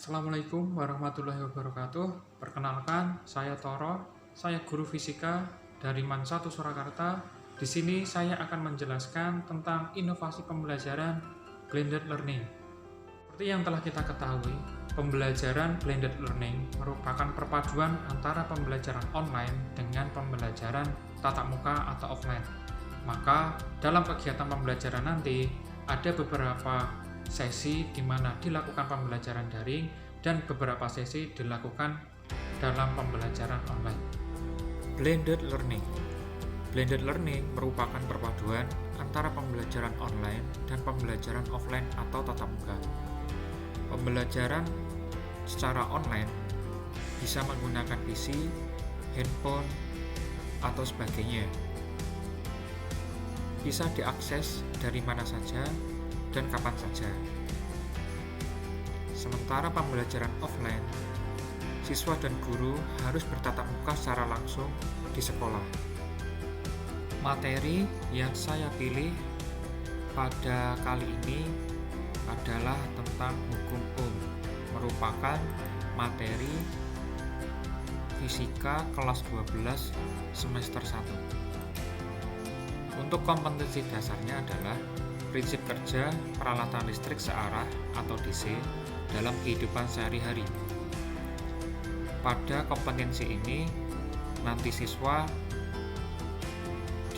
Assalamualaikum warahmatullahi wabarakatuh. Perkenalkan, saya Toro. Saya guru fisika dari MAN 1 Surakarta. Di sini saya akan menjelaskan tentang inovasi pembelajaran blended learning. Seperti yang telah kita ketahui, pembelajaran blended learning merupakan perpaduan antara pembelajaran online dengan pembelajaran tatap muka atau offline. Maka, dalam kegiatan pembelajaran nanti, ada beberapa sesi di mana dilakukan pembelajaran daring dan beberapa sesi dilakukan dalam pembelajaran online. Blended learning. Blended learning merupakan perpaduan antara pembelajaran online dan pembelajaran offline atau tatap muka. Pembelajaran secara online bisa menggunakan PC, handphone, atau sebagainya. Bisa diakses dari mana saja dan kapan saja. Sementara pembelajaran offline, siswa dan guru harus bertatap muka secara langsung di sekolah. Materi yang saya pilih pada kali ini adalah tentang hukum Ohm, merupakan materi fisika kelas 12 semester 1. Untuk kompetensi dasarnya adalah prinsip kerja peralatan listrik searah atau DC dalam kehidupan sehari-hari. Pada kompetensi ini, nanti siswa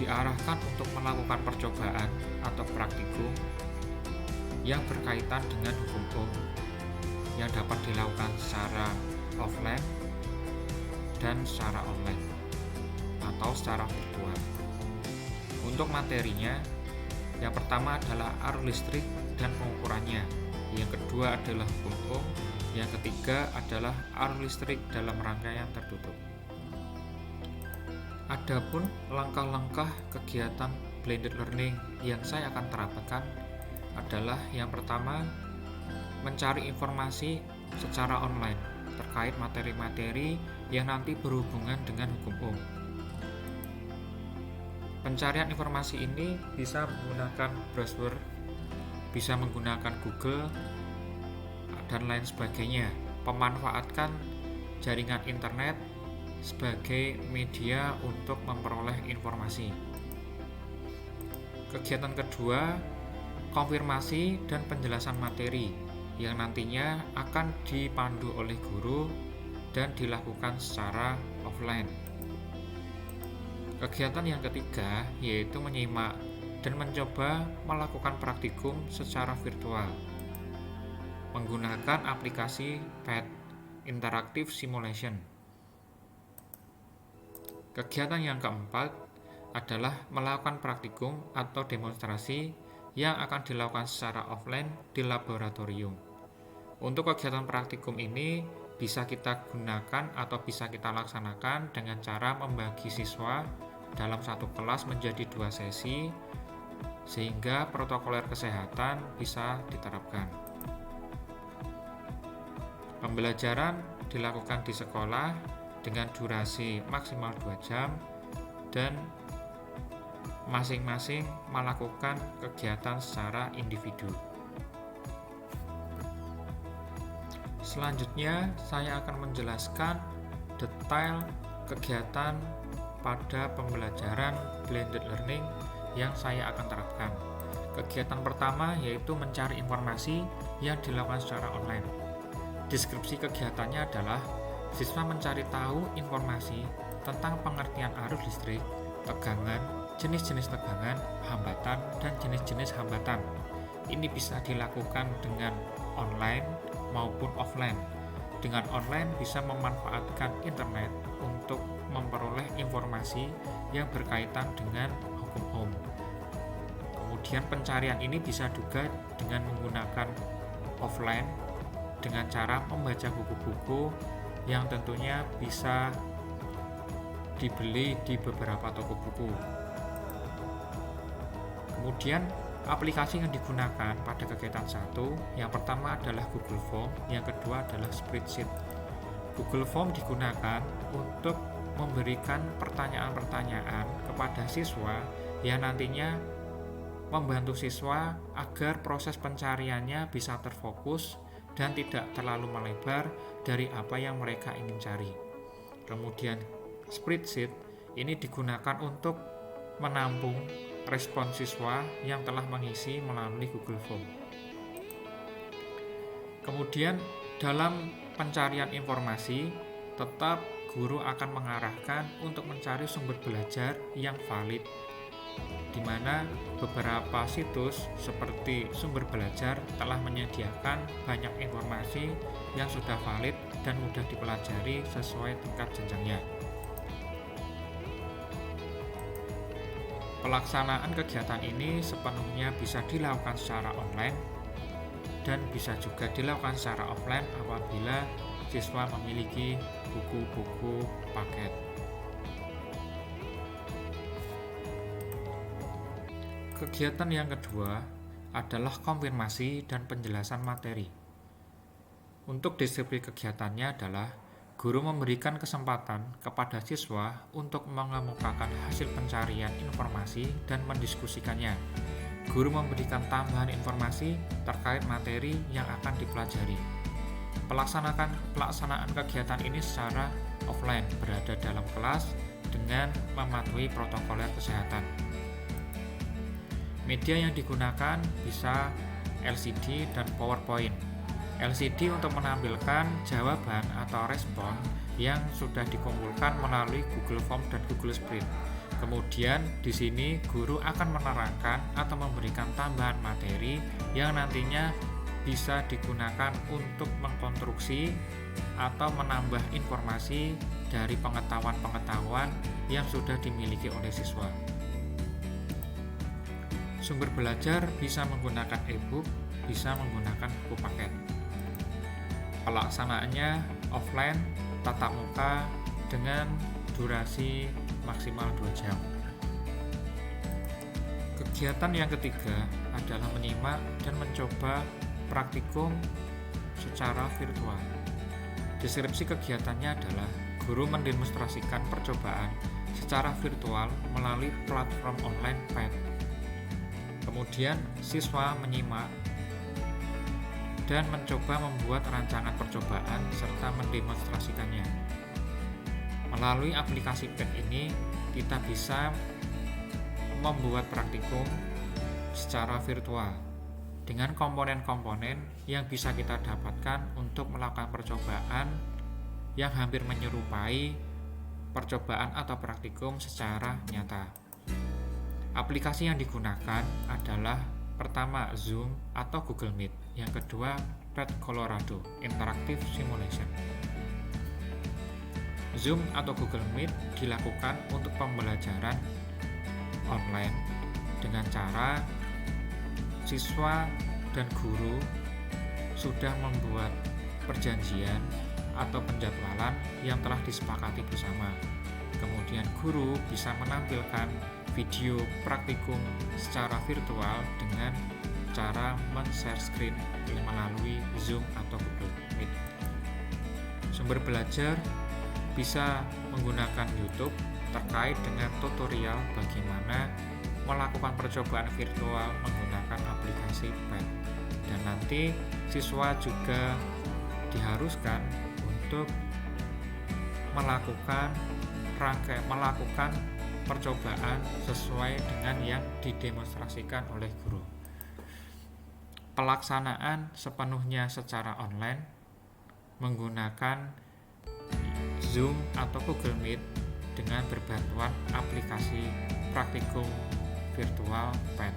diarahkan untuk melakukan percobaan atau praktikum yang berkaitan dengan hukum Ohm yang dapat dilakukan secara offline dan secara online atau secara virtual. Untuk materinya, yang pertama adalah arus listrik dan pengukurannya. Yang kedua adalah hukum Ohm. Yang ketiga adalah arus listrik dalam rangkaian tertutup. Adapun langkah-langkah kegiatan blended learning yang saya akan terapkan adalah yang pertama, mencari informasi secara online terkait materi-materi yang nanti berhubungan dengan hukum Ohm. Pencarian informasi ini bisa menggunakan browser, bisa menggunakan Google, dan lain sebagainya. Pemanfaatkan jaringan internet sebagai media untuk memperoleh informasi. Kegiatan kedua, konfirmasi dan penjelasan materi yang nantinya akan dipandu oleh guru dan dilakukan secara offline. Kegiatan yang ketiga yaitu menyimak dan mencoba melakukan praktikum secara virtual menggunakan aplikasi PET Interactive Simulation. Kegiatan yang keempat adalah melakukan praktikum atau demonstrasi yang akan dilakukan secara offline di laboratorium. Untuk kegiatan praktikum ini bisa kita gunakan atau bisa kita laksanakan dengan cara membagi siswa dalam satu kelas menjadi 2 sesi sehingga protokoler kesehatan bisa diterapkan. Pembelajaran dilakukan di sekolah dengan durasi maksimal 2 jam dan masing-masing melakukan kegiatan secara individu. Selanjutnya, saya akan menjelaskan detail kegiatan pada pembelajaran blended learning yang saya akan terapkan. Kegiatan pertama yaitu mencari informasi yang dilakukan secara online. Deskripsi kegiatannya adalah siswa mencari tahu informasi tentang pengertian arus listrik, tegangan, jenis-jenis tegangan, hambatan, dan jenis-jenis hambatan. Ini bisa dilakukan dengan online maupun offline. Dengan online bisa memanfaatkan internet untuk memperoleh informasi yang berkaitan dengan hukum Ohm. Kemudian pencarian ini bisa juga dengan menggunakan offline dengan cara membaca buku-buku yang tentunya bisa dibeli di beberapa toko buku. Kemudian aplikasi yang digunakan pada kegiatan 1, yang pertama adalah Google Form, yang kedua adalah Spreadsheet. Google Form digunakan untuk memberikan pertanyaan-pertanyaan kepada siswa yang nantinya membantu siswa agar proses pencariannya bisa terfokus dan tidak terlalu melebar dari apa yang mereka ingin cari. Kemudian spreadsheet ini digunakan untuk menampung respon siswa yang telah mengisi melalui Google Form. Kemudian dalam pencarian informasi, tetap guru akan mengarahkan untuk mencari sumber belajar yang valid, di mana beberapa situs seperti Sumber Belajar telah menyediakan banyak informasi yang sudah valid dan mudah dipelajari sesuai tingkat jenjangnya. Pelaksanaan kegiatan ini sepenuhnya bisa dilakukan secara online dan bisa juga dilakukan secara offline apabila siswa memiliki buku-buku paket. Kegiatan yang kedua adalah konfirmasi dan penjelasan materi. Untuk deskripsi kegiatannya adalah guru memberikan kesempatan kepada siswa untuk mengemukakan hasil pencarian informasi dan mendiskusikannya. Guru memberikan tambahan informasi terkait materi yang akan dipelajari. Pelaksanaan kegiatan ini secara offline, berada dalam kelas dengan mematuhi protokol kesehatan. Media yang digunakan bisa LCD dan PowerPoint. LCD untuk menampilkan jawaban atau respon yang sudah dikumpulkan melalui Google Form dan Google Spreadsheet. Kemudian di sini guru akan menerangkan atau memberikan tambahan materi yang nantinya bisa digunakan untuk mengkonstruksi atau menambah informasi dari pengetahuan-pengetahuan yang sudah dimiliki oleh siswa. Sumber belajar bisa menggunakan e-book, bisa menggunakan buku paket. Pelaksanaannya offline, tatap muka dengan durasi maksimal 2 jam. Kegiatan yang ketiga adalah menyimak dan mencoba praktikum secara virtual. Deskripsi kegiatannya adalah guru mendemonstrasikan percobaan secara virtual melalui platform online PET. Kemudian siswa menyimak dan mencoba membuat rancangan percobaan serta mendemonstrasikannya. Melalui aplikasi PET ini, kita bisa membuat praktikum secara virtual dengan komponen-komponen yang bisa kita dapatkan untuk melakukan percobaan yang hampir menyerupai percobaan atau praktikum secara nyata. Aplikasi yang digunakan adalah pertama Zoom atau Google Meet, yang kedua PET Colorado Interactive Simulation. Zoom atau Google Meet dilakukan untuk pembelajaran online dengan cara siswa dan guru sudah membuat perjanjian atau penjadwalan yang telah disepakati bersama. Kemudian guru bisa menampilkan video praktikum secara virtual dengan cara men-share screen melalui Zoom atau Google Meet. Sumber belajar bisa menggunakan YouTube terkait dengan tutorial bagaimana melakukan percobaan virtual menggunakan aplikasi PET. Dan nanti siswa juga diharuskan untuk melakukan percobaan sesuai dengan yang didemonstrasikan oleh guru. Pelaksanaan sepenuhnya secara online menggunakan Zoom atau Google Meet dengan berbantuan aplikasi praktikum virtual PET.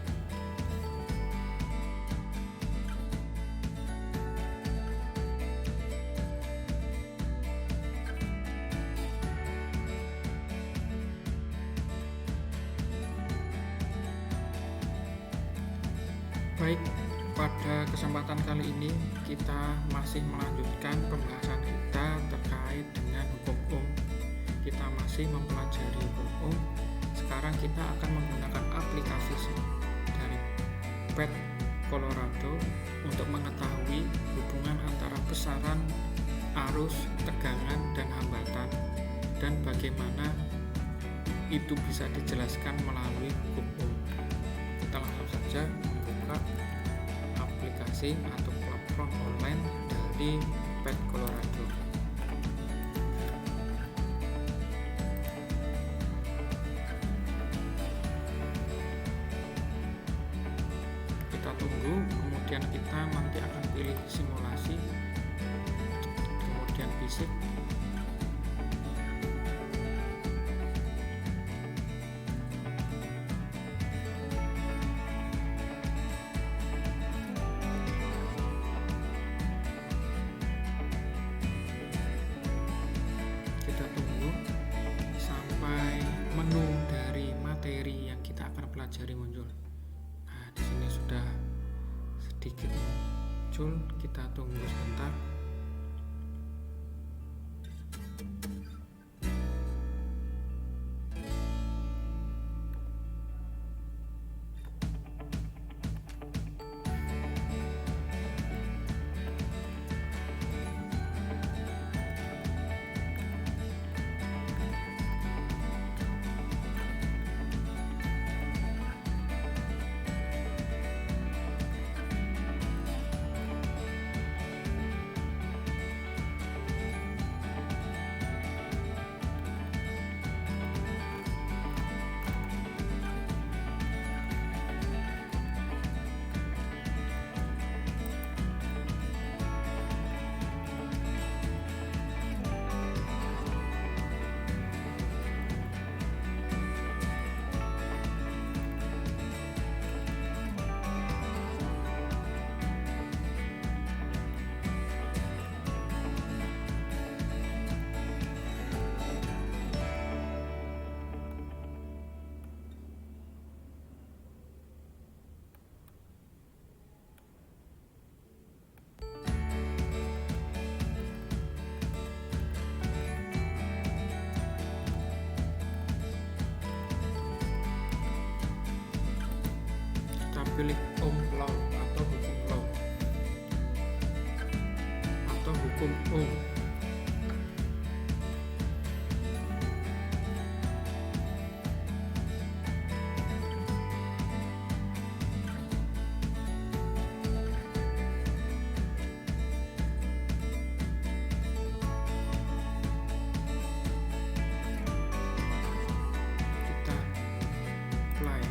Baik, pada kesempatan kali ini kita masih melanjutkan pembahasan kita terkait dengan hukum. Kita masih mempelajari hukum. Sekarang kita akan menggunakan aplikasi dari PET Colorado untuk mengetahui hubungan antara besaran, arus, tegangan, dan hambatan, dan bagaimana itu bisa dijelaskan melalui hukum. Kita langsung saja membuka aplikasi atau platform online University Pet Colorado. Kita tunggu, kemudian kita nanti akan pilih simulasi, kemudian fisik. Kita tunggu sampai menu dari materi yang kita akan pelajari muncul. Nah, di sini sudah sedikit muncul, kita tunggu sebentar. Pilih law atau hukum law atau hukum Ohm. Kita apply.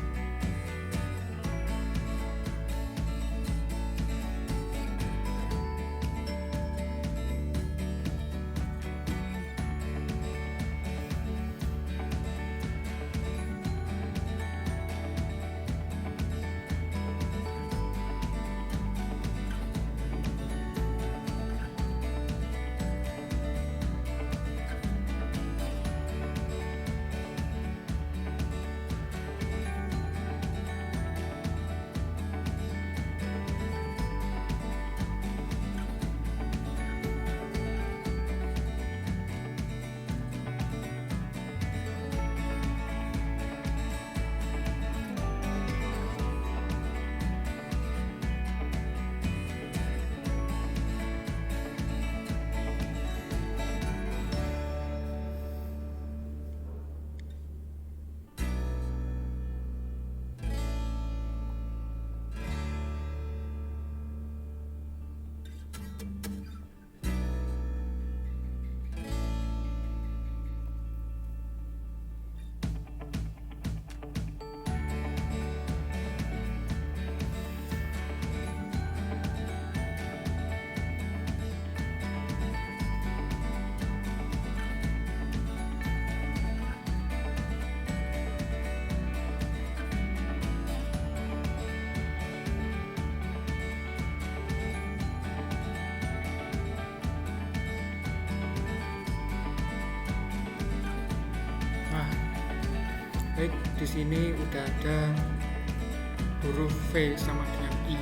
Baik, di sini udah ada huruf V sama dengan I,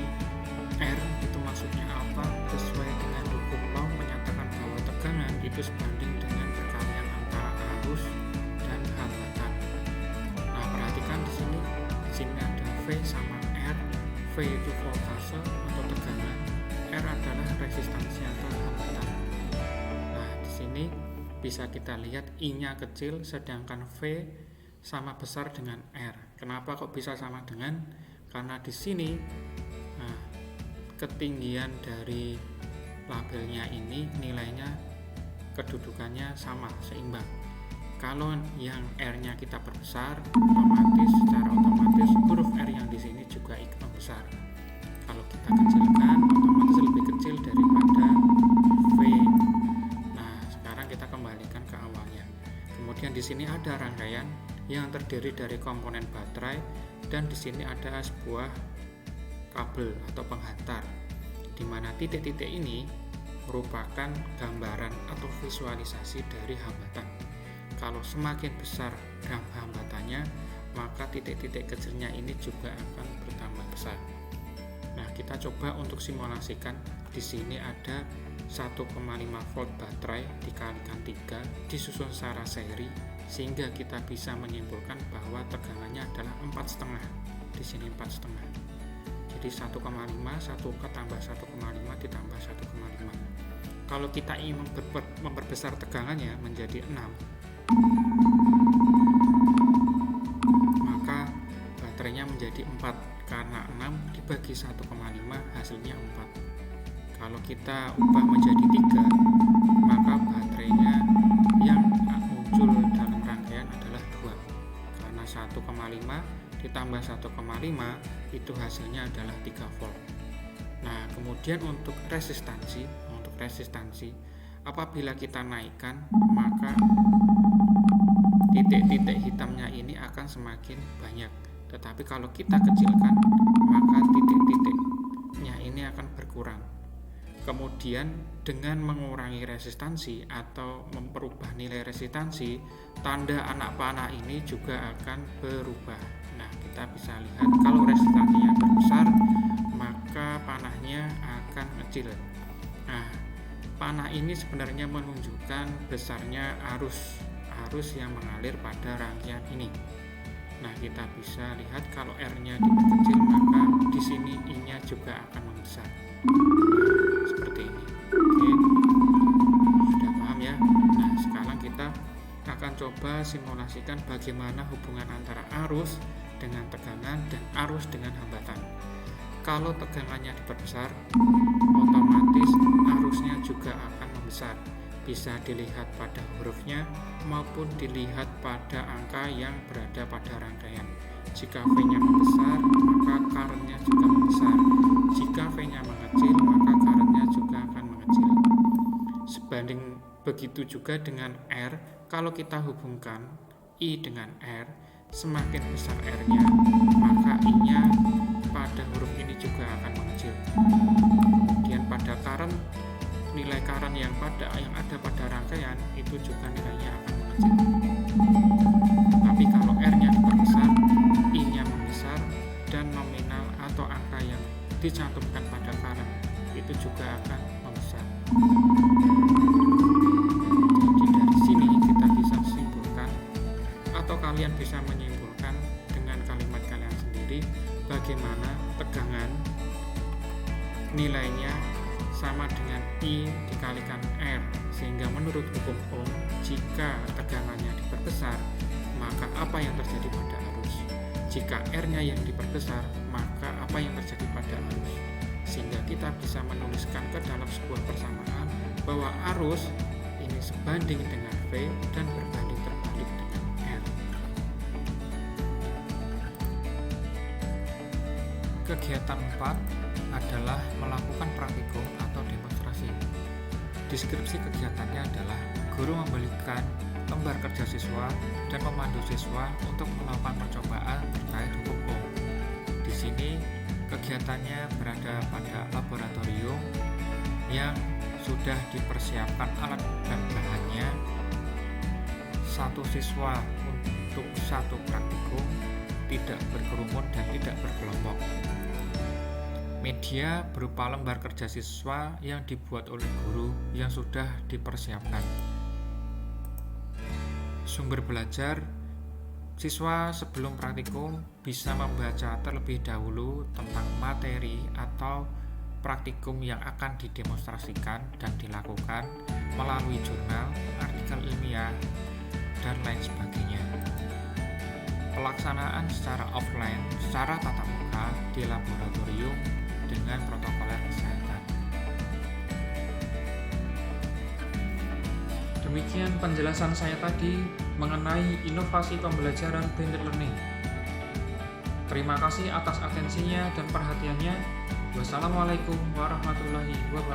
R, itu maksudnya apa? Sesuai dengan hukum law menyatakan bahwa tegangan itu sebanding dengan perkalian antara arus dan hambatan. Nah, perhatikan di sini ada V sama R. V itu voltase atau tegangan, R adalah resistansi atau hambatan. Nah, di sini bisa kita lihat I-nya kecil, sedangkan V sama besar dengan R. Kenapa kok bisa sama dengan? Karena di sini ketinggian dari labelnya ini nilainya kedudukannya sama, seimbang. Kalau yang R-nya kita perbesar, secara otomatis huruf R yang di sini juga ikut membesar. Kalau kita kecilkan, otomatis lebih kecil daripada V. Nah, sekarang kita kembalikan ke awalnya. Kemudian di sini ada rangkaian yang terdiri dari komponen baterai, dan di sini ada sebuah kabel atau penghantar, di mana titik-titik ini merupakan gambaran atau visualisasi dari hambatan. Kalau semakin besar hambatannya, maka titik-titik kecilnya ini juga akan bertambah besar. Nah, kita coba untuk simulasikan. Di sini ada 1,5 volt baterai dikalikan 3 disusun secara seri, sehingga kita bisa menyimpulkan bahwa tegangannya adalah 4,5. Di sini 4,5. Jadi 1,5 tambah 1,5 ditambah 1,5. Kalau kita ingin memperbesar tegangannya menjadi 6, maka baterainya menjadi 4, karena 6 dibagi 1,5 hasilnya 4. Kalau kita ubah menjadi 3, maka baterainya yang muncul dalam rangkaian adalah 2, karena 1,5 ditambah 1,5 itu hasilnya adalah 3 volt. Nah, kemudian untuk resistansi, apabila kita naikkan, maka titik-titik hitamnya ini akan semakin banyak. Tetapi kalau kita kecilkan, maka titik-titiknya ini akan berkurang. Kemudian dengan mengurangi resistansi atau memperubah nilai resistansi, tanda anak panah ini juga akan berubah. Nah, kita bisa lihat kalau resistansinya berbesar, maka panahnya akan kecil. Nah, panah ini sebenarnya menunjukkan besarnya arus yang mengalir pada rangkaian ini. Nah, kita bisa lihat kalau R-nya diperkecil, maka di sini I-nya juga akan membesar. Seperti ini. Oke. Sudah paham ya? Nah, sekarang kita akan coba simulasikan bagaimana hubungan antara arus dengan tegangan dan arus dengan hambatan. Kalau tegangannya diperbesar, otomatis arusnya juga akan membesar. Bisa dilihat pada hurufnya maupun dilihat pada angka yang berada pada rangkaian. Jika V-nya membesar, maka current-nya juga membesar. Jika V-nya mengecil, maka current-nya juga akan mengecil. Sebanding begitu juga dengan R, kalau kita hubungkan I dengan R, semakin besar R-nya, maka I-nya pada huruf ini juga akan mengecil. Kemudian pada current, nilai current yang ada pada rangkaian itu juga nilainya akan mengecil. Tapi kalau R-nya diperbesar, I-nya membesar, dan nominal atau angka yang dicantumkan pada current itu juga akan membesar. Jadi dari sini kita bisa simpulkan, atau kalian bisa menyimpulkan dengan kalimat kalian sendiri, bagaimana tegangan nilainya sama dengan I dikalikan R, sehingga menurut hukum Ohm, jika tegangannya diperbesar, maka apa yang terjadi pada arus? Jika R-nya yang diperbesar, maka apa yang terjadi pada arus? Sehingga kita bisa menuliskan ke dalam sebuah persamaan bahwa arus ini sebanding dengan V dan berbanding terbalik dengan R. Kegiatan 4 adalah melakukan praktikum atau demonstrasi. Deskripsi kegiatannya adalah guru memberikan lembar kerja siswa dan memandu siswa untuk melakukan percobaan terkait hukum Ohm. Di sini kegiatannya berada pada laboratorium yang sudah dipersiapkan alat dan bahannya. Satu siswa untuk satu praktikum, tidak berkerumun dan tidak berkelompok. Media berupa lembar kerja siswa yang dibuat oleh guru yang sudah dipersiapkan. Sumber belajar, siswa sebelum praktikum bisa membaca terlebih dahulu tentang materi atau praktikum yang akan didemonstrasikan dan dilakukan melalui jurnal, artikel ilmiah, dan lain sebagainya. Pelaksanaan secara offline, secara tatap muka di laboratorium dengan protokol kesehatan. Demikian penjelasan saya tadi mengenai inovasi pembelajaran blended learning. Terima kasih atas atensinya dan perhatiannya. Wassalamualaikum warahmatullahi wabarakatuh.